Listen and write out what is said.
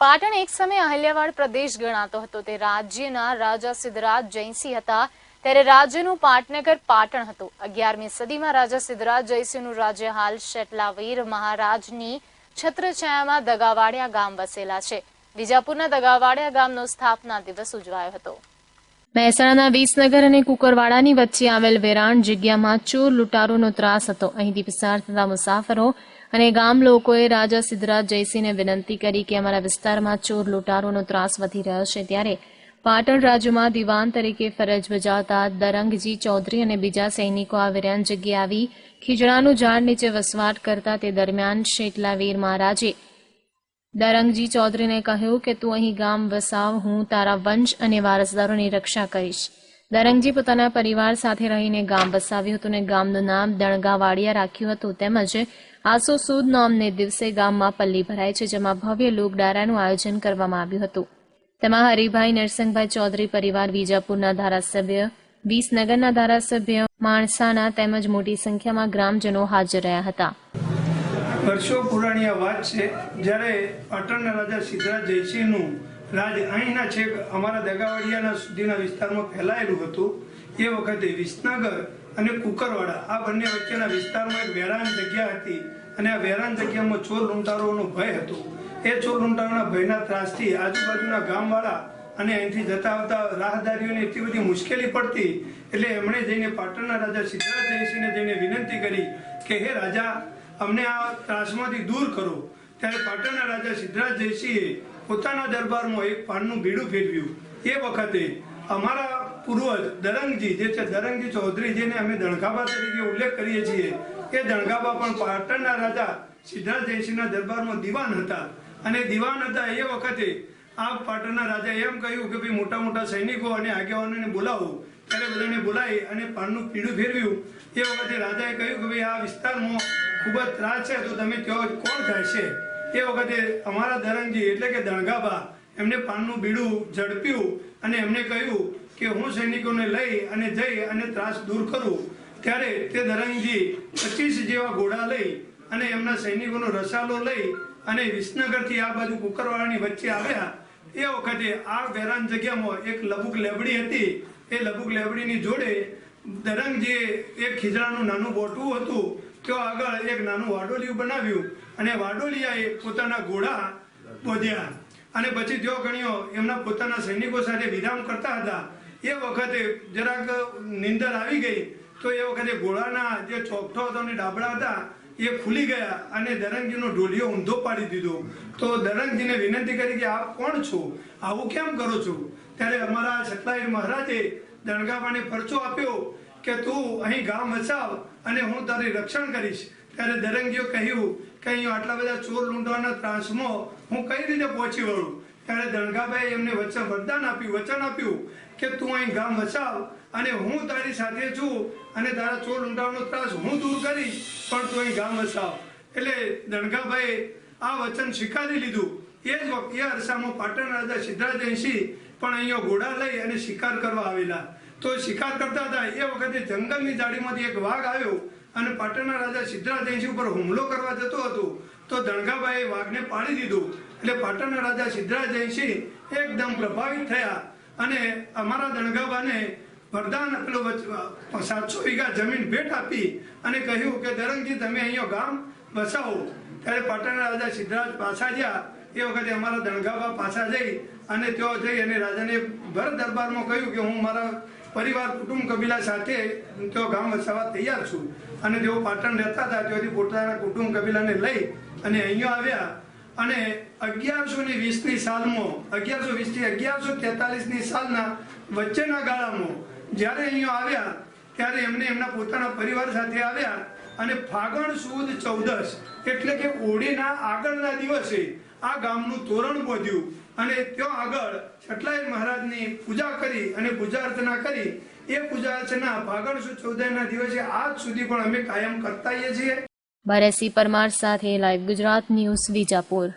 પાટણ એક સમયે અહલ્યાવાડ પ્રદેશ ગણાતો હતો તે રાજ્યના રાજા સિદ્ધરાજ જયસિંહ હતા ત્યારે રાજ્યનું પાટનગર પાટણ હતું। 11મી સદીમાં રાજા સિદ્ધરાજ જયસિંહનું રાજ્ય હાલ શેટલાવીર મહારાજની છત્રછાયામાં દગાવાડિયા ગામ વસેલા છે। વિજાપુરના દગાવાડિયા ગામનો સ્થાપના દિવસ ઉજવાયો હતો। મહેસાણાના વિસનગર અને કુકરવાડાની વચ્ચે આવેલ વેરાણ જગ્યામાં ચોર લૂંટારોનો ત્રાસ હતો। અહીંથી પસાર થતા મુસાફરો અને ગામ લોકોએ રાજા સિદ્ધરાજ જયસિંહને વિનંતી કરી કે અમારા વિસ્તારમાં ચોર લૂંટારોનો ત્રાસ વધી રહ્યો છે ત્યારે પાટણ રાજ્યમાં દિવાન તરીકે ફરજ બજાવતા દરંગજી ચૌધરી અને બીજા સૈનિકો આ વેરાણ જગ્યાએ આવી ખીજડાનું ઝાડ નીચે વસવાટ કરતા તે દરમિયાન શેટલાવીર મહારાજે દરંગજી ચૌધરીને કહ્યું કે તું અહીં ગામ વસાવ, હું તારા વંશ અને વારસદારોની રક્ષા કરીશ। દરંગજી પોતાના પરિવાર સાથે રહીને ગામ વસાવ્યું હતું અને ગામનું નામ દણગાવાડિયા રાખ્યું હતું તેમજ આસો સુદ નોમને દિવસે ગામમાં પલ્લી ભરાય છે જેમાં ભવ્ય લોકડારાનું આયોજન કરવામાં આવ્યું હતું। તેમાં હરિભાઈ નરસિંહભાઈ ચૌધરી પરિવાર, વિજાપુરના ધારાસભ્ય, વિસનગરના ધારાસભ્ય, માણસાના તેમજ મોટી સંખ્યામાં ગ્રામજનો હાજર રહ્યા હતા। વર્ષો પુરાણી આ વાત છે જ્યારે પાટણના રાજા સિદ્ધરાજ જયસિંહનું રાજ અહીંના છેક અમારા દગાવાડિયાના સુધીના વિસ્તારમાં ફેલાયેલું હતું। એ વખતે વિસનગર અને કુકરવાડા આ બંને વચ્ચેના વિસ્તારમાં એક વેરાન જગ્યા હતી અને આ વેરાન જગ્યામાં ચોર લૂંટારોનો ભય હતો। એ ચોર લૂંટારોના ભયના ત્રાસથી આજુબાજુના ગામવાળા અને અહીંથી જતા આવતા રાહદારીઓને એટલી બધી મુશ્કેલી પડતી એટલે એમણે જઈને પાટણના રાજા સિદ્ધરાજ જયસિંહને જઈને વિનંતી કરી કે હે રાજા, અમને આ ત્રાસમાંથી દૂર કરો। ત્યારે પાટણના રાજા સિદ્ધરાજ જયસિંહે પોતાના દરબારમાં એક પાનનું બીડું ફેરવ્યું। એ વખતે અમારા પૂર્વજ દરંગજી જે છે દરંગજી ચૌધરી જેને અમે દણગાબા તરીકે ઉલ્લેખ કરીએ છીએ એ દણગાબા પણ પાટણના રાજા સિદ્ધરાજ જયસિંહના દરબારમાં દિવાન હતા અને દિવાન હતા એ વખતે આ પાટણના રાજાએ એમ કહ્યું કે ભાઈ મોટા મોટા સૈનિકો અને આગેવાનોને બોલાવો। ત્યારે બધાને બોલાવી અને પાનનું પીડું ફેરવ્યું। એ વખતે રાજાએ કહ્યું કે ભાઈ આ વિસ્તારમાં ખૂબ જ ત્રાસ છે તો તમે ત્યાં કોણ થાય છે? એ વખતે અમારા દરંગજી એટલે કે દણગાબા એમને પાનનું બીડું ઝડપ્યું અને એમને કહ્યું કે હું સૈનિકોને લઈ અને જઈ અને ત્રાસ દૂર કરું। ત્યારે તે દરંગજી 25 જેવા ઘોડા લઈ અને એમના સૈનિકોનો રસાલો લઈ અને વિસનગરથી આ બાજુ કુકરવાડાની વચ્ચે આવ્યા। એ વખતે આ વેરાન જગ્યામાં એક લબુક લેબડી હતી। એ લબુક લેબડીની જોડે દરંગજીએ એક ખીજડાનું નાનું બોટવું હતું ત્યાં આગળ એક નાનું વાડોલિયું બનાવ્યું અને વાડોલિયાએ પોતાના ઘોડા બોધ્યા અને પછી જો ગણ્યો એમના પોતાના સૈનિકો સાથે વિરામ કરતા હતા। એ વખતે જરાક નિંદર આવી ગઈ તો એ વખતે ઘોડાના જે ચોકઠો હતો અને ડાબડા હતા એ ખુલી ગયા અને દરંગજીનો ઢોલિયો ઊંધો પાડી દીધો। તો દરંગજીને વિનંતી કરી કે આપ કોણ છો, આવું કેમ કરો છો? ત્યારે અમારા શેટલાવીર મહારાજે દણગાબાને પરચો આપ્યો કે તું અહીં ગામ વસાવ અને હું તારી રક્ષણ કરીશ। ત્યારે દરંગજીએ કહ્યું કે અહીં આટલા બધા ચોર લૂંટવાના ત્રાસમાં હું કઈ રીતે પહોંચી વળું? ત્યારે દણગાબાએ એમને વચન આપ્યું કે તું અહીં ગામ વસાવ અને હું તારી સાથે છું અને તારા ચોર લૂંટવાનો ત્રાસ હું દૂર કરીશ, પણ તું અહીં ગામ વસાવ। એટલે દણગાબાએ આ વચન સ્વીકારી લીધું। એ જ વખતે એ અરસામાં પાટણના રાજા સિદ્ધરાજ જયસિંહ પણ અહીંયા ઘોડા લઈ અને શિકાર કરવા આવેલા। તો શિકાર કરતા હતા એ વખતે જંગલની ઝાડીમાંથી એક વાઘ આવ્યો અને પાટણના રાજા સિદ્ધરાજ જયસિંહ ઉપર હુમલો કરવા જતો હતો તો દણગાબાએ વાઘને પાડી દીધો। એટલે પાટણના રાજા સિદ્ધરાજ જયસિંહ એકદમ પ્રભાવિત થયા અને અમારા દણગાબાને વરદાન પેલો 700 વીઘા જમીન ભેટ આપી અને કહ્યું કે દરંગજી તમે અહીંયા ગામ વસાવો। ત્યારે પાટણના રાજા સિદ્ધરાજ પાછા ગયા। એ વખતે અમારા દણગાબા પાછા જઈ અને ત્યાં જઈ અને રાજાને ભર દરબારમાં કહ્યું કે હું મારા પરિવાર કુટુંબ કબીલા સાથે ત્યાં ગામ વસાવવા તૈયાર છું અને તેઓ પાટણ રહેતા હતા ત્યાંથી પોતાના કુટુંબ કબીલાને લઈ અને અહીંયા આવ્યા અને 1120ની સાલમાં 1120 થી 1143ની સાલના વચ્ચેના ગાળામાં જ્યારે અહીંયા આવ્યા ત્યારે એમને એમના પોતાના પરિવાર સાથે આવ્યા અને ફાગણ સુદ 14 એટલે કે ઓડીના આગળના દિવસે આ ગામનું તોરણ બોધ્યું અને ત્યાં આગળ શેટલાવીર મહારાજની પૂજા કરી અને પૂજા અર્ચના કરી। એ પૂજા અર્ચના ફાગણ સુદ 14ના દિવસે આજ સુધી પણ અમે કાયમ કરતા આવીએ છીએ। બરેસી પરમાર સાથે લાઈવ ગુજરાત ન્યૂઝ વિજાપુર।